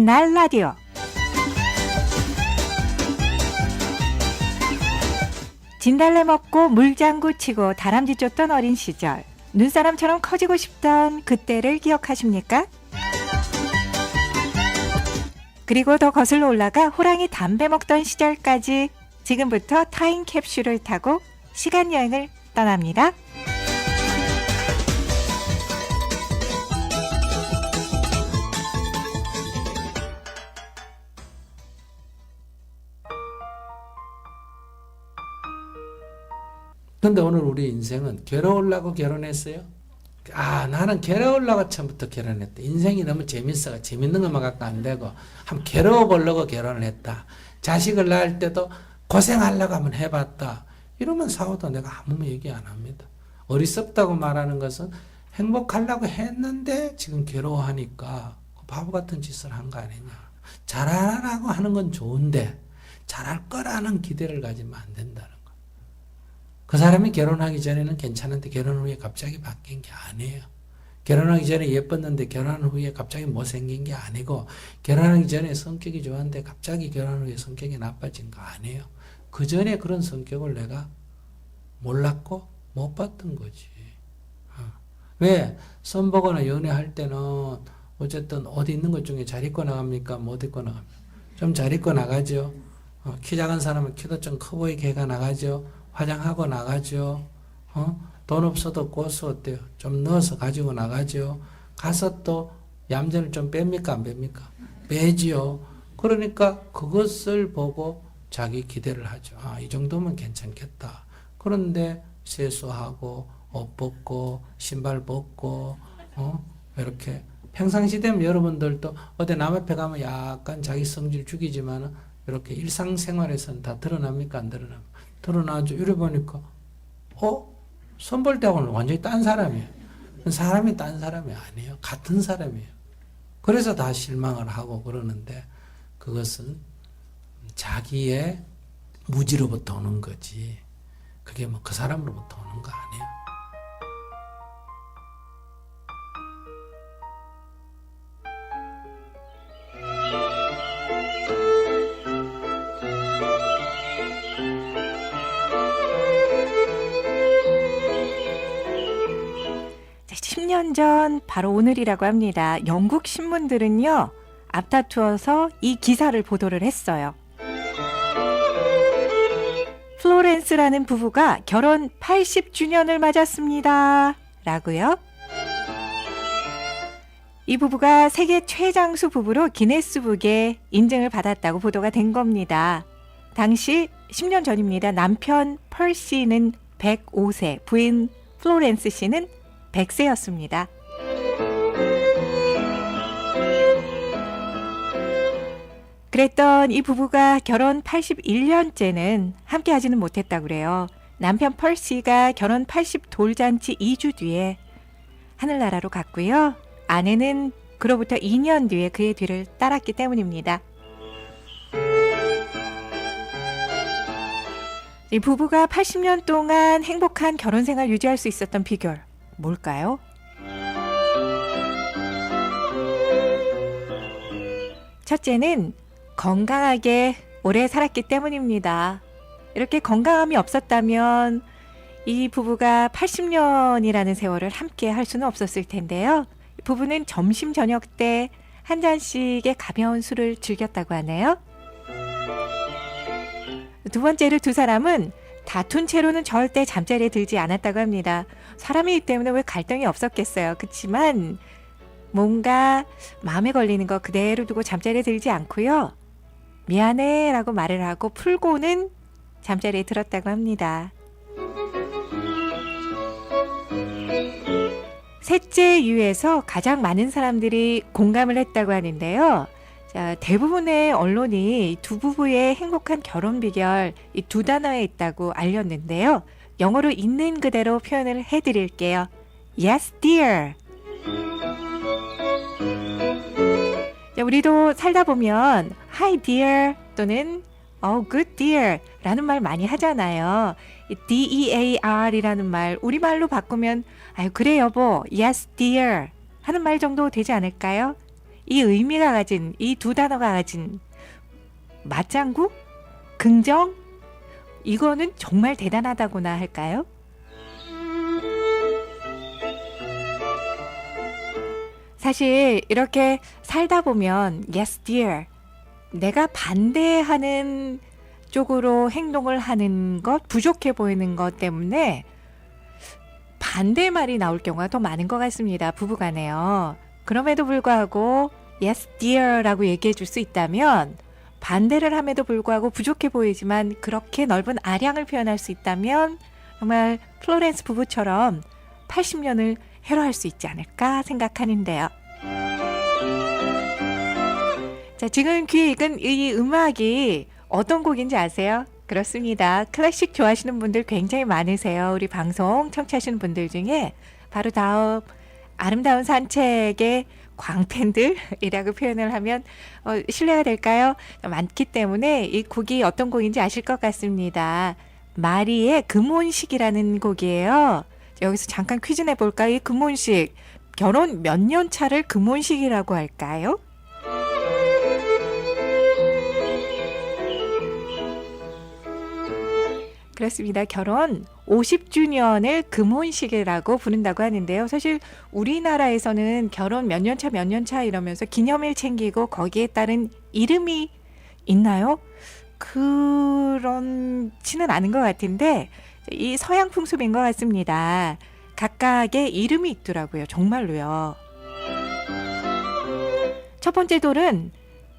한날 라디오. 진달래 먹고 물장구 치고 다람쥐 쫓던 어린 시절, 눈사람처럼 커지고 싶던 그때를 기억하십니까? 그리고 더 거슬러 올라가 호랑이 담배 먹던 시절까지 지금부터 타임캡슐을 타고 시간여행을 떠납니다. 근데 오늘 우리 인생은 괴로우려고 결혼했어요? 나는 괴로우려고 처음부터 결혼했다. 인생이 너무 재밌어. 재밌는 것만 갖고 안 되고 한번 괴로워 보려고 결혼을 했다. 자식을 낳을 때도 고생하려고 한번 해봤다. 이러면 사고도 내가 아무 얘기 안 합니다. 어리석다고 말하는 것은 행복하려고 했는데 지금 괴로워하니까 바보 같은 짓을 한 거 아니냐. 잘하라고 하는 건 좋은데 잘할 거라는 기대를 가지면 안 된다는 거. 그 사람이 결혼하기 전에는 괜찮은데 결혼 후에 갑자기 바뀐 게 아니에요. 결혼하기 전에 예뻤는데 결혼 후에 갑자기 못생긴 게 아니고, 결혼하기 전에 성격이 좋았는데 갑자기 결혼 후에 성격이 나빠진 거 아니에요. 그 전에 그런 성격을 내가 몰랐고 못 봤던 거지. 왜? 선보거나 연애할 때는 어쨌든 옷 입는 것 중에 잘 입고 나갑니까? 못 입고 나갑니까? 좀 잘 입고 나가죠. 키 작은 사람은 키도 좀 커 보이게 해가 나가죠. 화장하고 나가죠. 돈 없어도 고수 어때요? 좀 넣어서 가지고 나가죠. 가서 또 얌전을 좀 뺍니까? 안 뺍니까? 빼지요. 그러니까 그것을 보고 자기 기대를 하죠. 이 정도면 괜찮겠다. 그런데 세수하고 옷 벗고 신발 벗고 이렇게 평상시 되면 여러분들도 어디 남 앞에 가면 약간 자기 성질 죽이지만 이렇게 일상생활에서는 다 드러납니까? 안 드러납니까? 드러나죠. 이래 보니까 선볼 때하고는 완전히 딴 사람이에요. 사람이 딴 사람이 아니에요. 같은 사람이에요. 그래서 다 실망을 하고 그러는데, 그것은 자기의 무지로부터 오는 거지, 그게 뭐 그 사람으로부터 오는 거 아니에요. 자, 10년 전 바로 오늘이라고 합니다. 영국 신문들은요, 앞다투어서 이 기사를 보도를 했어요. 플로렌스라는 부부가 결혼 80주년을 맞았습니다. 라고요. 이 부부가 세계 최장수 부부로 기네스북에 인증을 받았다고 보도가 된 겁니다. 당시 10년 전입니다. 남편 펄시는 105세, 부인 플로렌스 씨는 100세였습니다. 그랬던 이 부부가 결혼 81년째는 함께 하지는 못했다고 그래요. 남편 펄시가 결혼 80 돌잔치 2주 뒤에 하늘나라로 갔고요. 아내는 그로부터 2년 뒤에 그의 뒤를 따랐기 때문입니다. 이 부부가 80년 동안 행복한 결혼 생활 유지할 수 있었던 비결, 뭘까요? 첫째는 건강하게 오래 살았기 때문입니다. 이렇게 건강함이 없었다면 이 부부가 80년이라는 세월을 함께 할 수는 없었을 텐데요. 부부는 점심 저녁 때 한 잔씩의 가벼운 술을 즐겼다고 하네요. 두 번째로 두 사람은 다툰 채로는 절대 잠자리에 들지 않았다고 합니다. 사람이기 때문에 왜 갈등이 없었겠어요. 그렇지만 뭔가 마음에 걸리는 거 그대로 두고 잠자리에 들지 않고요. 미안해 라고 말을 하고 풀고는 잠자리에 들었다고 합니다. 셋째 이유에서 가장 많은 사람들이 공감을 했다고 하는데요. 자, 대부분의 언론이 두 부부의 행복한 결혼 비결 이 두 단어에 있다고 알렸는데요. 영어로 있는 그대로 표현을 해드릴게요. Yes, dear. 자, 우리도 살다 보면 Hi, dear 또는 good dear 라는 말 많이 하잖아요. 이 DEAR이라는 말 우리말로 바꾸면 아유 그래 여보, Yes, dear 하는 말 정도 되지 않을까요? 이 의미가 가진, 이 두 단어가 가진 맞장구? 긍정? 이거는 정말 대단하다고나 할까요? 사실 이렇게 살다 보면 yes dear, 내가 반대하는 쪽으로 행동을 하는 것, 부족해 보이는 것 때문에 반대 말이 나올 경우가 더 많은 것 같습니다. 부부간에요. 그럼에도 불구하고 yes dear라고 얘기해 줄 수 있다면, 반대를 함에도 불구하고 부족해 보이지만 그렇게 넓은 아량을 표현할 수 있다면 정말 플로렌스 부부처럼 80년을 해로할 수 있지 않을까 생각하는데요. 자, 지금 귀에 익은 이 음악이 어떤 곡인지 아세요? 그렇습니다. 클래식 좋아하시는 분들 굉장히 많으세요. 우리 방송 청취하시는 분들 중에 바로 다음 아름다운 산책의 광팬들이라고 표현을 하면 신뢰가 될까요? 많기 때문에 이 곡이 어떤 곡인지 아실 것 같습니다. 마리의 금혼식이라는 곡이에요. 여기서 잠깐 퀴즈 내볼까요? 이 금혼식, 결혼 몇 년 차를 금혼식이라고 할까요? 그렇습니다. 결혼 50주년을 금혼식이라고 부른다고 하는데요. 사실 우리나라에서는 결혼 몇 년 차 몇 년 차 이러면서 기념일 챙기고 거기에 따른 이름이 있나요? 그렇지는 않은 것 같은데 이 서양 풍습인 것 같습니다. 각각의 이름이 있더라고요. 정말로요. 첫 번째 돌은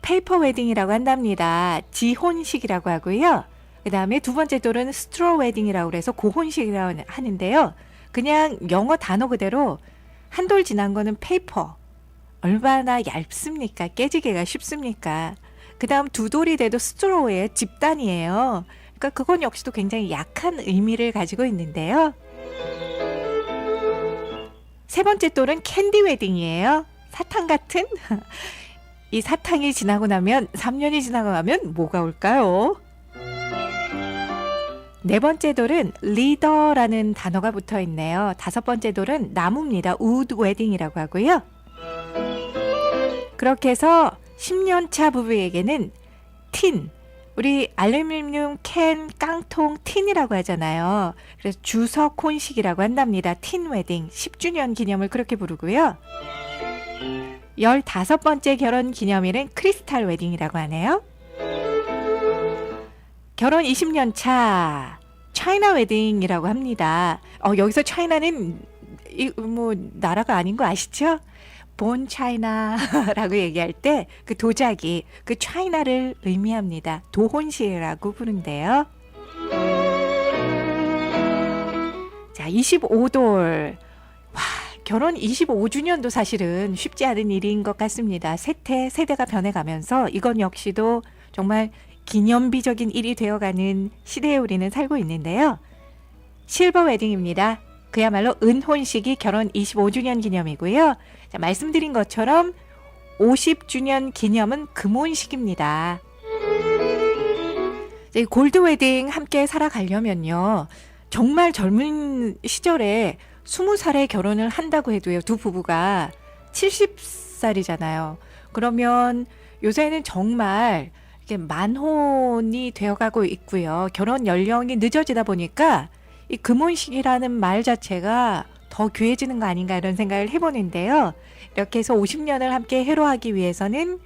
페이퍼 웨딩이라고 한답니다. 지혼식이라고 하고요. 그 다음에 두 번째 돌은 스트로 웨딩이라고 해서 고혼식이라고 하는데요. 그냥 영어 단어 그대로 한 돌 지난 거는 페이퍼. 얼마나 얇습니까? 깨지기가 쉽습니까? 그 다음 두 돌이 돼도 스트로의 집단이에요. 그러니까 그건 역시도 굉장히 약한 의미를 가지고 있는데요. 세 번째 돌은 캔디 웨딩이에요. 사탕 같은? 이 사탕이 지나고 나면 3년이 지나고 나면 뭐가 올까요? 네 번째 돌은 리더라는 단어가 붙어 있네요. 다섯 번째 돌은 나무입니다. 우드 웨딩이라고 하고요. 그렇게 해서 10년 차 부부에게는 틴, 우리 알루미늄 캔, 깡통 틴이라고 하잖아요. 그래서 주석 혼식이라고 한답니다. 틴 웨딩, 10주년 기념을 그렇게 부르고요. 15번째 결혼 기념일은 크리스탈 웨딩이라고 하네요. 결혼 20년 차 차이나 웨딩이라고 합니다. 여기서 차이나는 나라가 아닌 거 아시죠? 본 차이나라고 얘기할 때 그 도자기, 그 차이나를 의미합니다. 도혼식이라고 부른대요. 자, 25돌. 와, 결혼 25주년도 사실은 쉽지 않은 일인 것 같습니다. 세대가 변해가면서 이건 역시도 정말 기념비적인 일이 되어가는 시대에 우리는 살고 있는데요. 실버 웨딩입니다. 그야말로 은혼식이 결혼 25주년 기념이고요. 자, 말씀드린 것처럼 50주년 기념은 금혼식입니다. 골드 웨딩 함께 살아가려면요. 정말 젊은 시절에 20살에 결혼을 한다고 해도요. 두 부부가 70살이잖아요. 그러면 요새는 정말 만혼이 되어가고 있고요. 결혼 연령이 늦어지다 보니까 이 금혼식이라는 말 자체가 더 귀해지는 거 아닌가 이런 생각을 해보는데요. 이렇게 해서 50년을 함께 해로하기 위해서는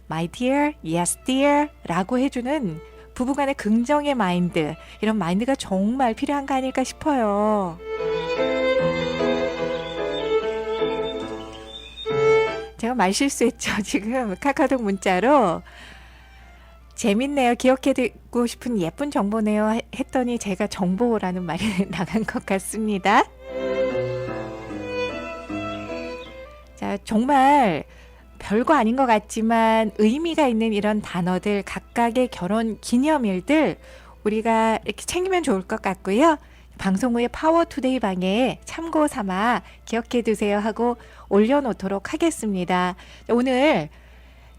My dear, yes dear 라고 해주는 부부간의 긍정의 마인드, 이런 마인드가 정말 필요한 거 아닐까 싶어요. 제가 말 실수했죠. 지금 카카오톡 문자로 재밌네요. 기억해두고 싶은 예쁜 정보네요. 했더니 제가 정보라는 말이 나간 것 같습니다. 자, 정말 별거 아닌 것 같지만 의미가 있는 이런 단어들, 각각의 결혼 기념일들 우리가 이렇게 챙기면 좋을 것 같고요. 방송 후에 파워투데이 방에 참고 삼아 기억해 두세요 하고 올려놓도록 하겠습니다. 오늘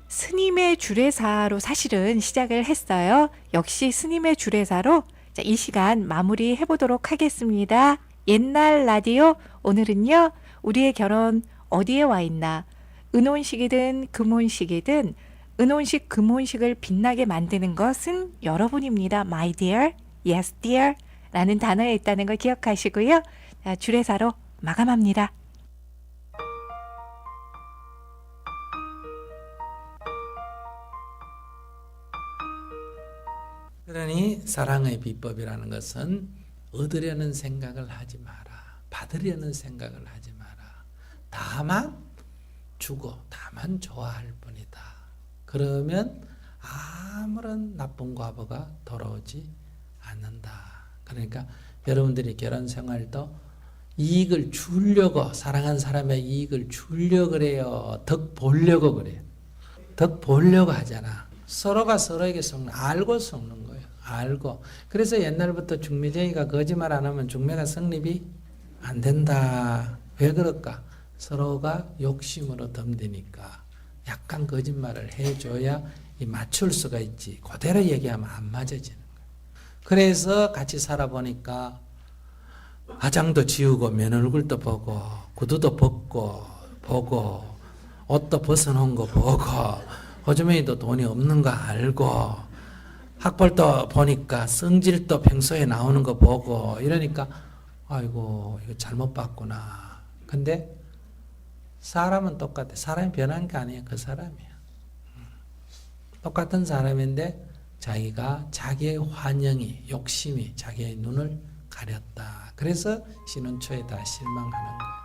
스님의 주례사로 사실은 시작을 했어요. 역시 스님의 주례사로 이 시간 마무리 해보도록 하겠습니다. 옛날 라디오, 오늘은요 우리의 결혼 어디에 와 있나, 은혼식이든 금혼식이든 은혼식, 금혼식을 빛나게 만드는 것은 여러분입니다. My dear, yes dear 라는 단어에 있다는 걸 기억하시고요. 자, 주례사로 마감합니다. 그러니 사랑의 비법이라는 것은 얻으려는 생각을 하지 마라. 받으려는 생각을 하지 마라. 다만 주고 다만 좋아할 뿐이다. 그러면 아무런 나쁜 과보가 돌아오지 않는다. 그러니까 여러분들이 결혼 생활도 이익을 주려고 사랑한 사람의 이익을 주려고 그래요. 덕 보려고 그래요. 덕 보려고 하잖아. 서로가 서로에게 속는 알고 속는 거예요. 알고. 그래서 옛날부터 중매쟁이가 거짓말 안 하면 중매가 성립이 안 된다. 왜 그럴까? 서로가 욕심으로 덤비니까 약간 거짓말을 해줘야 맞출 수가 있지. 그대로 얘기하면 안 맞아지는 거예요. 그래서 같이 살아보니까 화장도 지우고 면 얼굴도 보고 구두도 벗고 보고 옷도 벗어놓은 거 보고 호주머니도 돈이 없는 거 알고 학벌도 보니까 성질도 평소에 나오는 거 보고 이러니까 아이고 이거 잘못 봤구나. 근데 사람은 똑같아. 사람이 변한 게 아니야. 그 사람이야. 똑같은 사람인데 자기가 자기의 환영이 욕심이 자기의 눈을 가렸다. 그래서 신혼 초에 다 실망하는 거예요.